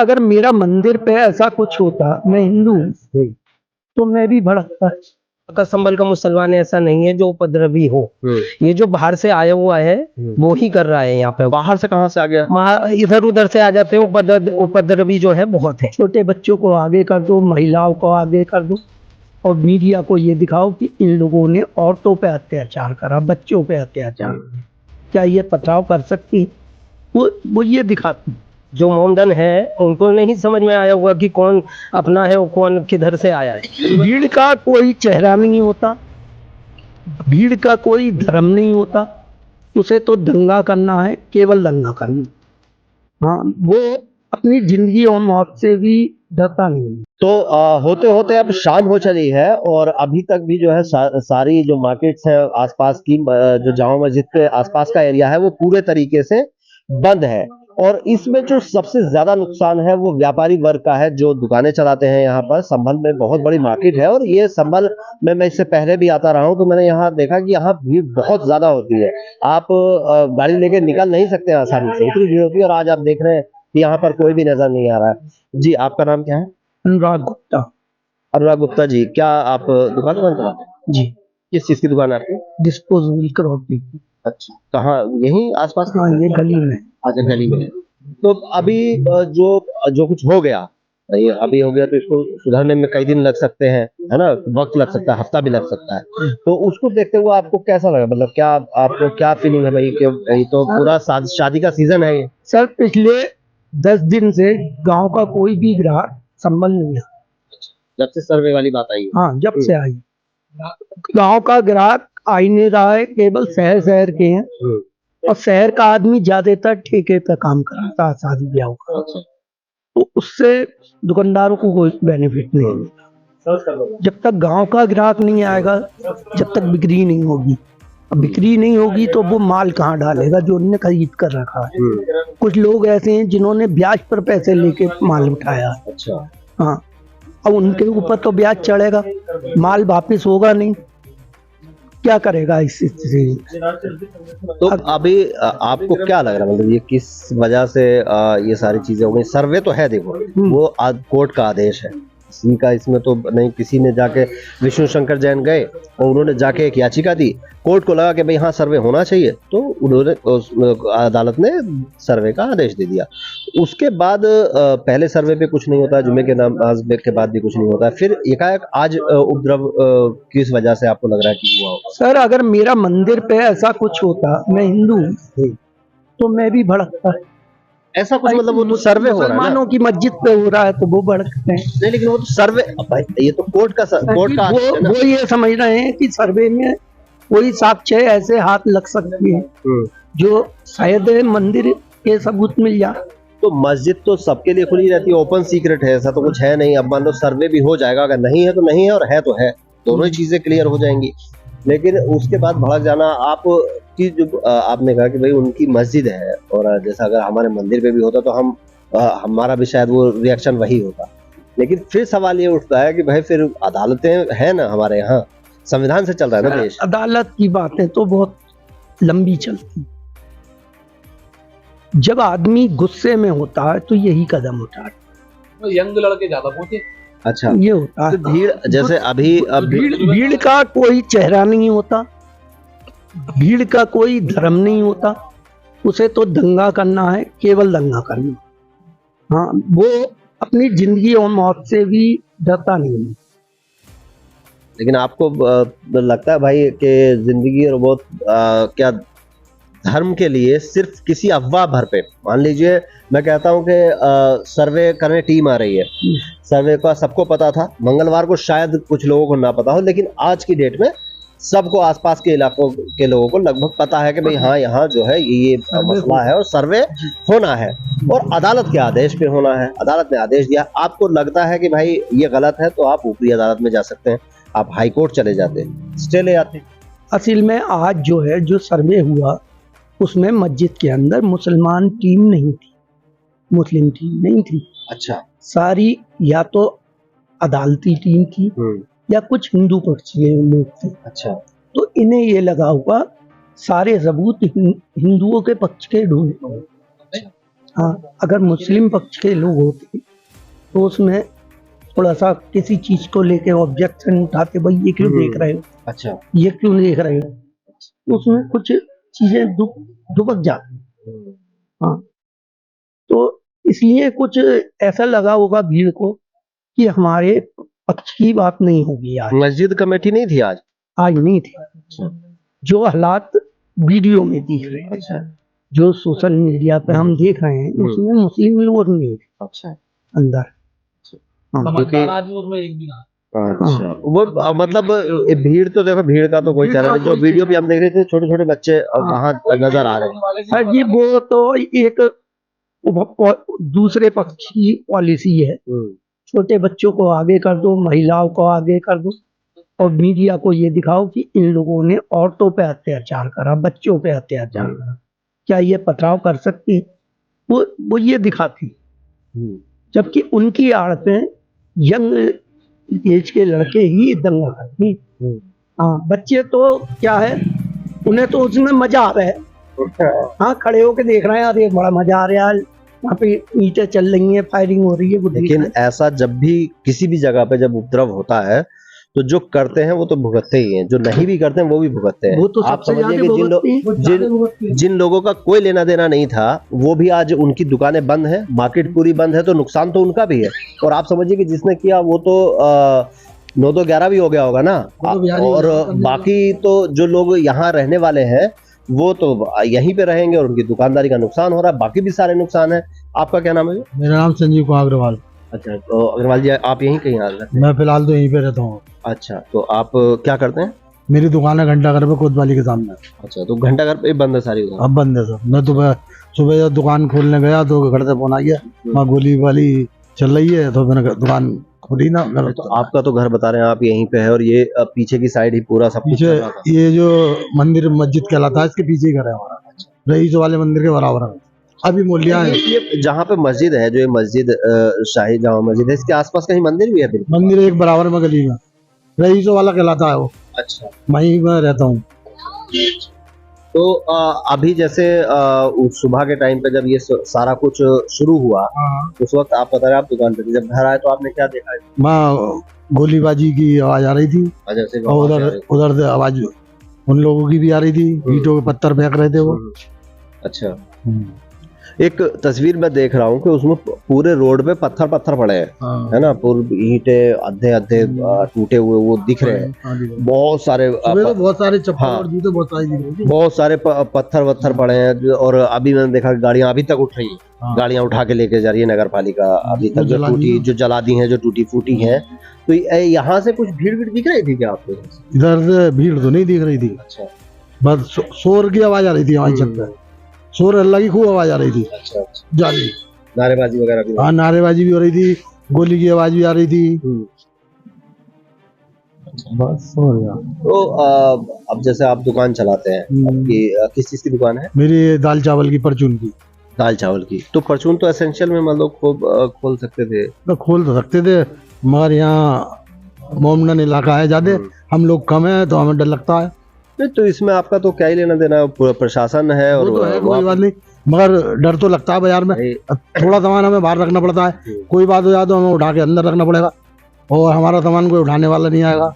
अगर मेरा मंदिर पे ऐसा कुछ होता, मैं हिंदू हूँ, तो मैं भी भड़कता। का संभल का मुसलमान ऐसा नहीं है जो उपद्रवी हो। ये जो बाहर से आया हुआ है वो ही कर रहा है यहाँ पे। बाहर से कहाँ से आ गया? इधर उधर से आ जाते हैं, उपद्रवी जो है बहुत है। छोटे बच्चों को आगे कर दो, महिलाओं को आगे कर दो, और मीडिया को ये दिखाओ कि इन लोगों ने औरतों पे अत्याचार करा, बच्चों पे अत्याचार। क्या ये पथराव कर सकती? वो ये दिखाती। जो मोमडन है उनको नहीं समझ में आया हुआ कि कौन अपना है और कौन किधर से आया है। भीड़ का कोई चेहरा नहीं होता, भीड़ का कोई धर्म नहीं होता, उसे तो दंगा करना है, केवल दंगा करना। हाँ, वो अपनी जिंदगी और मौत से भी डरता नहीं। तो होते होते अब शाम हो चली है और अभी तक भी जो है सारी जो मार्केट्स है आसपास की, जो जामा मस्जिद के आसपास का एरिया है वो पूरे तरीके से बंद है। और इसमें जो सबसे ज्यादा नुकसान है वो व्यापारी वर्ग का है जो दुकानें चलाते हैं। यहाँ पर संभल में बहुत बड़ी मार्केट है और ये संभल में मैं इससे पहले भी आता रहा हूँ, तो मैंने यहाँ देखा कि यहाँ भीड़ बहुत ज्यादा होती है। आप गाड़ी लेके निकल नहीं सकते आसानी से, इतनी भीड़ होती है। और आज आप देख रहे हैं कि यहाँ पर कोई भी नजर नहीं आ रहा है। जी, आपका नाम क्या है? अनुराग गुप्ता। अनुराग गुप्ता जी, क्या आप दुकान चलाते हैं? जी। किस चीज की दुकान है आपकी? Disposable crockery. अच्छा, कहाँ? यहीं आसपास? हाँ, ये गली में। अच्छा, गली में। तो अभी जो जो कुछ हो गया, ये अभी हो गया, तो इसको सुधारने में कई दिन लग सकते हैं, है ना? वक्त लग सकता है, हफ्ता भी लग सकता है। तो उसको देखते हुए आपको कैसा लगा? मतलब क्या आपको क्या फीलिंग है भाई कि ये तो पूरा शादी का सीजन है ये? सर, पिछले 10 दिन से गांव का कोई भी ग्राहक संबल नहीं है। जब से सर्वे वाली बात आई? हाँ, जब से आई गांव का ग्राहक आ ही नहीं रहा है, केवल शहर के हैं। और शहर का आदमी ज्यादातर ठेके पे काम कराता है शादी ब्याह का, तो उससे दुकानदारों को कोई बेनिफिट नहीं है। जब तक गांव का ग्राहक नहीं आएगा, जब तक बिक्री नहीं होगी। अब बिक्री नहीं होगी तो वो माल कहाँ डालेगा जो उन्होंने खरीद कर रखा है। कुछ लोग ऐसे हैं जिन्होंने ब्याज पर पैसे लेके माल उठाया। अच्छा। हाँ, अब उनके ऊपर तो ब्याज चढ़ेगा, माल वापिस होगा नहीं, क्या करेगा इस स्थिति? तो अभी आपको क्या लग रहा है, मतलब ये किस वजह से ये सारी चीजें हो गई? सर्वे तो है, देखो वो कोर्ट का आदेश है, किसी का इसमें तो नहीं। किसी ने जाके विष्णु शंकर जैन गए और उन्होंने जाके एक याचिका दी, कोर्ट को लगा कि भाई हाँ सर्वे होना चाहिए, तो उन्होंने अदालत ने सर्वे का आदेश दे दिया। उसके बाद पहले सर्वे पे कुछ नहीं होता, जुमे के नमाज के बाद भी कुछ नहीं होता, फिर एकाएक आज उपद्रव किस वजह से आपको लग रहा है कि हुआ होगा? सर, अगर मेरा मंदिर पे ऐसा कुछ होता, मैं हिंदू हूँ, तो मैं भी भड़कता। ऐसा कुछ मतलब वो तो सर्वे हो रहा है ना? मुसलमानों की मस्जिद पे हो रहा है तो वो भड़कते हैं। नहीं, लेकिन वो तो सर्वे, भाई ये तो कोर्ट का आदेश है ना? वो ये समझ रहे हैं कि सर्वे में कोई साक्ष्य ऐसे हाथ लग सकती है जो शायद मंदिर के सबूत मिल जाए। तो मस्जिद तो सबके लिए खुली रहती है, ओपन सीक्रेट है, ऐसा तो कुछ है नहीं। अब मान लो सर्वे भी हो जाएगा, अगर नहीं है तो नहीं है और है तो है, दोनों ही चीजें क्लियर हो जाएंगी। लेकिन उसके बाद भड़क जाना, आप की जो आपने कहा कि भाई उनकी मस्जिद है, और जैसा अगर हमारे मंदिर पे भी होता तो हम हमारा भी शायद वो रिएक्शन वही होता। लेकिन फिर सवाल ये उठता है कि भाई फिर अदालतें हैं ना हमारे यहाँ, संविधान से चल रहा है ना देश। अदालत की बातें तो बहुत लंबी चलती। जब आदमी गुस्से में होता है तो यही कदम उठाता है। यंग लड़के ज्यादा पहुंचे। अच्छा, ये होता है। तो भीड़ जैसे अभी भीड़ का कोई चेहरा नहीं होता, भीड़ का कोई धर्म नहीं होता, उसे तो दंगा करना है, केवल दंगा करना। हाँ, वो अपनी जिंदगी और मौत से भी डरता नहीं है। लेकिन आपको लगता है भाई कि जिंदगी और बहुत क्या धर्म के लिए सिर्फ किसी अफवाह भर पे, मान लीजिए मैं कहता हूं कि सर्वे करने टीम आ रही है, सर्वे का सबको पता था, मंगलवार को शायद कुछ लोगों को ना पता हो, लेकिन आज की डेट में सबको आसपास के इलाकों के लोगों को लगभग पता है कि भाई हाँ यहाँ जो है ये मसला है और सर्वे होना है और अदालत के आदेश पे होना है। अदालत ने आदेश दिया, आपको लगता है कि भाई ये गलत है तो आप ऊपरी अदालत में जा सकते हैं, आप हाई कोर्ट चले जाते, स्टे ले आते। असल में आज जो है जो सर्वे हुआ उसमें मस्जिद के अंदर मुसलमान टीम नहीं थी, मुस्लिम टीम नहीं थी। अच्छा, सारी या तो अदालती टीम थी या कुछ हिंदू पक्ष के लोग थे। अच्छा, तो इन्हें ये लगा हुआ सारे सबूत हिंदुओं के पक्ष के ढूंढ। हाँ, अगर मुस्लिम पक्ष के लोग होते तो उसमें थोड़ा सा किसी चीज को लेके ऑब्जेक्शन उठाते, भाई ये क्यों देख रहे हो, अच्छा। ये क्यों देख रहे हो, तो उसमें कुछ चीजें दुबक जाती। हाँ, तो इसलिए कुछ ऐसा लगा होगा भीड़ को कि हमारे पक्ष की बात नहीं होगी आज। मस्जिद कमेटी नहीं थी आज? आज नहीं थी। जो हालात वीडियो में दिख रहे हैं, अच्छा। जो सोशल मीडिया पे हम देख रहे हैं, उसमें मुस्लिम लोग नहीं थे अच्छा। अंदर। हाँ, अच्छा, वो मतलब भीड़ तो देखो, भीड़ का तो कोई चैनल नहीं। जो वीडियो भी हम देख रहे थे, छोटे छोटे बच्चे वहां नजर आ रहे हैं। सर जी, वो तो एक दूसरे पक्ष की पॉलिसी है, छोटे बच्चों को आगे कर दो, महिलाओं को आगे कर दो, और मीडिया को ये दिखाओ कि इन लोगों ने औरतों पे अत्याचार करा, बच्चों पे अत्याचार करा, क्या ये पथराव कर सकती है? वो ये दिखाती, जबकि उनकी आड़ पे यंग एज के लड़के ही दंगा करते। हाँ, बच्चे तो क्या है, उन्हें तो उसमें मजा आ रहा है। हाँ, खड़े होके देख रहे हैं, अरे बड़ा मजा आ रहा है, वहाँ पे ईंटें चल रही हैं, फायरिंग हो रही है। लेकिन ऐसा जब भी किसी भी जगह पे जब उपद्रव होता है तो जो करते हैं वो तो भुगतते ही हैं, जो नहीं भी करते हैं वो भी भुगतते हैं। वो तो आप समझिए कि जिन लोगों का कोई लेना देना नहीं था, वो भी आज उनकी दुकानें बंद हैं, मार्केट पूरी बंद है, तो नुकसान तो उनका भी है। और आप समझिए कि जिसने किया वो तो 9-11 भी हो गया होगा ना, और बाकी तो जो लोग यहाँ रहने वाले हैं वो तो यहीं पे रहेंगे और उनकी दुकानदारी का नुकसान हो रहा है, बाकी भी सारे नुकसान है। आपका क्या नाम है? मेरा नाम संजीव कुमार अग्रवाल। अच्छा, तो अग्रवाल जी आप यहीं कहीं हाल रहते हैं? मैं फिलहाल तो यहीं पे रहता हूँ। अच्छा, तो आप क्या करते हैं? मेरी दुकान है घंटाघर पे, कोतवाली के सामने। अच्छा, तो घंटाघर पे बंद है सारी दुकान? अब बंद है सर। मैं तो सुबह जब दुकान खोलने गया तो घर से फोन आ गया, वहाँ गोली वाली चल रही है, तो मैंने दुकान खोली ना। तो आपका तो घर बता रहे हैं आप यहीं पे है, और ये पीछे की साइड ही पूरा सब कुछ पीछे ये जो मंदिर मस्जिद कहलाता है, इसके पीछे ही घर है हमारा, रईस वाले मंदिर के बराबर है। अभी मूल्य है ये जहाँ पे मस्जिद है, जो ये मस्जिद शाही जामा मस्जिद है, इसके आसपास कहीं मंदिर भी है? मंदिर एक बराबर में गली में, रईस वाला कहलाता है वो। अच्छा, वहीं मैं रहता हूँ। तो अभी जैसे सुबह के टाइम पे जब ये सारा कुछ शुरू हुआ, उस वक्त आप बता रहे आप दुकान पे थे, जब घर आए तो आपने क्या देखा? मैं गोलीबाजी की आवाज आ रही थी, और उधर से आवाज उन लोगों की भी आ रही थी, ईंटों के पत्थर फेंक रहे थे वो। अच्छा, एक तस्वीर मैं देख रहा हूँ कि उसमें पूरे रोड पे पत्थर पड़े हैं, है ना, पूरी ईंटें आधे टूटे हुए वो दिख रहे हैं। बहुत सारे तो बहुत सारे चप्पल और जूते बहुत सारे पत्थर पड़े हैं। और अभी मैंने देखा गाड़ियां अभी तक उठ रही हैं, गाड़ियां उठा के लेके जा रही है नगर पालिका, अभी तक जो जला दी है, जो टूटी फूटी है। तो यहाँ से कुछ भीड़ दिख रही थी क्या आपको? इधर से भीड़ तो नहीं दिख रही थी। अच्छा, बस शोर की आवाज आ रही थी हमारी छत पे, शोर अल्लाह की खूब आवाज आ रही थी। अच्छा, जाली नारेबाजी वगैरह भी? हाँ, नारेबाजी भी हो रही थी, गोली की आवाज भी आ रही थी। बस हो गया। तो अब जैसे आप दुकान चलाते हैं, आपकी किस चीज की दुकान है? मेरी दाल चावल की, परचून की। दाल चावल की, तो परचून तो एसेंशियल में मतलब खोल सकते थे? तो खोल तो सकते थे, मगर यहाँ मोमडन इलाका है ज्यादा, हम लोग कम है तो हमें डर लगता है। तो इसमें आपका तो क्या ही लेना देना, प्रशासन है और तो है, कोई बात नहीं, मगर डर तो लगता है बाजार में। थोड़ा सामान हमें बाहर रखना पड़ता है, कोई बात हो जाए तो हमें उठा के अंदर रखना पड़ेगा, और हमारा सामान कोई उठाने वाला नहीं आएगा।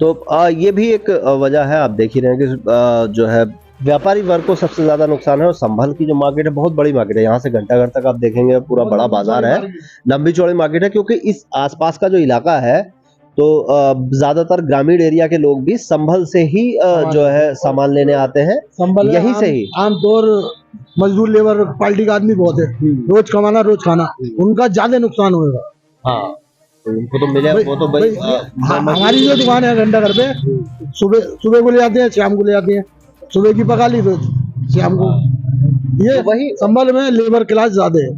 तो ये भी एक वजह है, आप देख ही रहे हैं कि जो है व्यापारी वर्ग को सबसे ज्यादा नुकसान है। और संभल की जो मार्केट है बहुत बड़ी मार्केट है, यहाँ से घंटाघर तक आप देखेंगे पूरा बड़ा बाजार है, लंबी चौड़ी मार्केट है। क्योंकि इस आसपास का जो इलाका है तो ज्यादातर ग्रामीण एरिया के लोग भी संभल से ही जो है सामान लेने आते हैं, संभल यहीं से ही। आमतौर मजदूर लेबर पार्टी का आदमी बहुत है, रोज कमाना रोज खाना, उनका ज्यादा नुकसान होगा। हाँ, उनको तो मिले, वो तो भाई हमारी जो दुकान है घंटाघर पे, सुबह को ले आते हैं, शाम को ले आते हैं, सुबह की पका ली तो शाम को। ये वही संभल में लेबर क्लास ज्यादा है।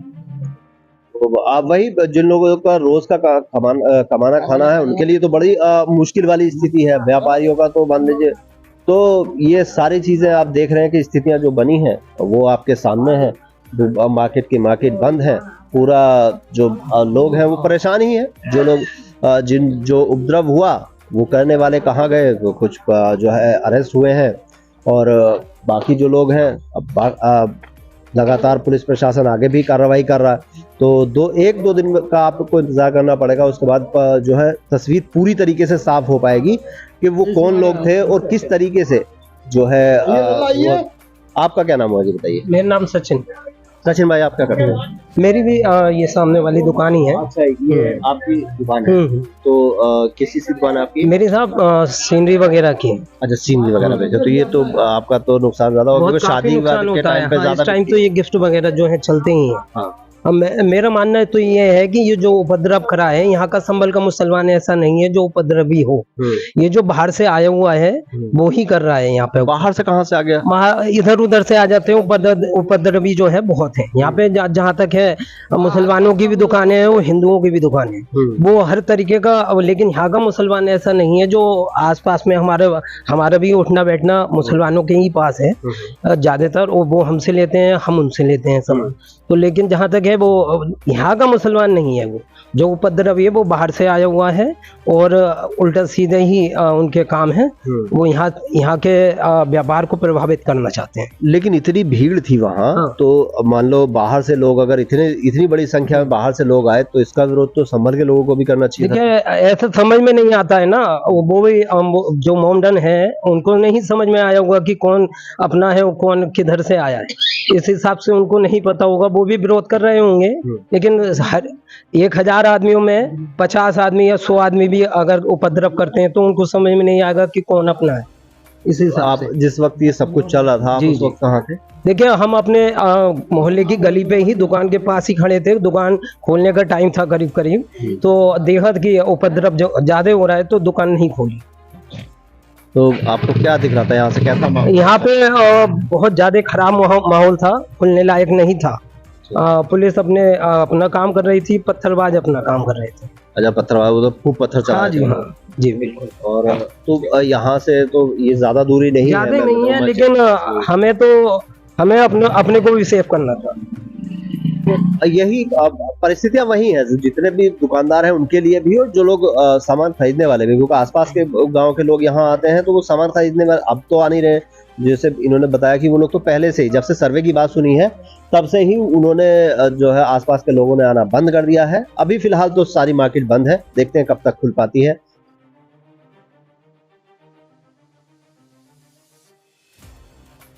आप वही जिन लोगों का रोज का कमाना खाना है, उनके लिए तो बड़ी मुश्किल वाली स्थिति है। व्यापारियों का तो मान लीजिए, तो ये सारी चीजें आप देख रहे हैं कि स्थितियां जो बनी हैं वो आपके सामने है। मार्केट बंद है, पूरा जो लोग हैं वो परेशान ही है। जो लोग जो उपद्रव हुआ वो करने वाले कहाँ गए, तो कुछ जो है अरेस्ट हुए हैं, और बाकी जो लोग हैं अब लगातार पुलिस प्रशासन आगे भी कार्रवाई कर रहा है। तो एक दो दिन का आपको इंतजार करना पड़ेगा, उसके बाद जो है तस्वीर पूरी तरीके से साफ हो पाएगी कि वो कौन लोग थे और किस तरीके से जो है आपका क्या नाम है जी बताइए? मेरा नाम सचिन। सचिन भाई आप क्या करते हैं? मेरी भी ये सामने वाली दुकान ही है। अच्छा ये आपकी दुकान है? तो किस चीज की दुकान है आपकी? मेरी साहब सीनरी वगैरह की है। अच्छा सीनरी वगैरह बेचते हो, तो ये तो आपका तो नुकसान ज्यादा होगा क्योंकि शादी नुकसान के होता है। टाइम पे हाँ, ज्यादा इस टाइम तो ये गिफ्ट वगैरह जो है चलते ही हैं। हाँ। अब मेरा मानना तो ये है कि ये जो उपद्रव करा है, यहाँ का संभल का मुसलमान ऐसा नहीं है जो उपद्रवी हो। ये जो बाहर से आया हुआ है वो ही कर रहा है यहाँ पे। बाहर से कहाँ से आ गया? इधर उधर से आ जाते हैं। उपद्रवी जो है बहुत है यहाँ पे। जहाँ तक है मुसलमानों की भी दुकानें हैं और हिंदुओं की भी दुकानें हैं, वो हर तरीके का। लेकिन यहाँ का मुसलमान ऐसा नहीं है जो आसपास में हमारा भी उठना बैठना मुसलमानों के ही पास है ज्यादातर। वो हमसे लेते हैं, हम उनसे लेते हैं सामान। तो लेकिन जहाँ तक है वो यहाँ का मुसलमान नहीं है। वो जो उपद्रवी है वो बाहर से आया हुआ है और उल्टा सीधे ही उनके काम है। वो यहाँ के व्यापार को प्रभावित करना चाहते हैं। लेकिन इतनी भीड़ थी वहाँ। हाँ। तो मान लो बाहर से लोग अगर इतनी बड़ी संख्या में बाहर से लोग आए तो इसका विरोध तो संभल के लोगों को भी करना चाहिए था। देखिए ऐसा समझ में नहीं आता है ना। वो भी जो मोमडन है उनको नहीं समझ में आया होगा कि कौन अपना है और कौन किधर से आया है। इस हिसाब से उनको नहीं पता होगा, वो भी विरोध कर रहे होंगे। लेकिन हर 1000 आदमियों में 50 आदमी या 100 आदमी भी अगर उपद्रव करते हैं तो उनको समझ में नहीं आएगा कि कौन अपना है। इस हिसाब आप से जिस वक्त ये सब कुछ चल रहा था आप उस वक्त कहाँ थे? देखिए हम अपने मोहल्ले की गली पे ही दुकान के पास ही खड़े थे। दुकान खोलने का टाइम था करीब करीब, तो देखा कि उपद्रव जो ज्यादा हो रहा है तो दुकान नहीं खोली। तो आपको क्या दिख रहा था यहाँ से? कैसा माहौल? यहाँ पे बहुत ज्यादा खराब माहौल था, खुलने लायक नहीं था। पुलिस अपना काम कर रही थी, पत्थरबाज अपना काम कर रहे थे। अच्छा पत्थरबाज, वो तो खूब पत्थर चला। हाँ जी, हाँ जी बिल्कुल। और तो यहाँ से तो ये ज्यादा दूरी नहीं है? ज्यादा नहीं है, लेकिन हमें अपने को भी सेफ करना था। यही परिस्थितियां वही है जितने भी दुकानदार हैं उनके लिए भी, और जो लोग सामान खरीदने वाले भी, क्योंकि आसपास के गांव के लोग यहाँ आते हैं तो वो सामान खरीदने वाले अब तो आ नहीं रहे। जैसे इन्होंने बताया कि वो लोग तो पहले से ही, जब से सर्वे की बात सुनी है तब से ही उन्होंने जो है आसपास के लोगों ने आना बंद कर दिया है। अभी फिलहाल तो सारी मार्केट बंद है, देखते हैं कब तक खुल पाती है।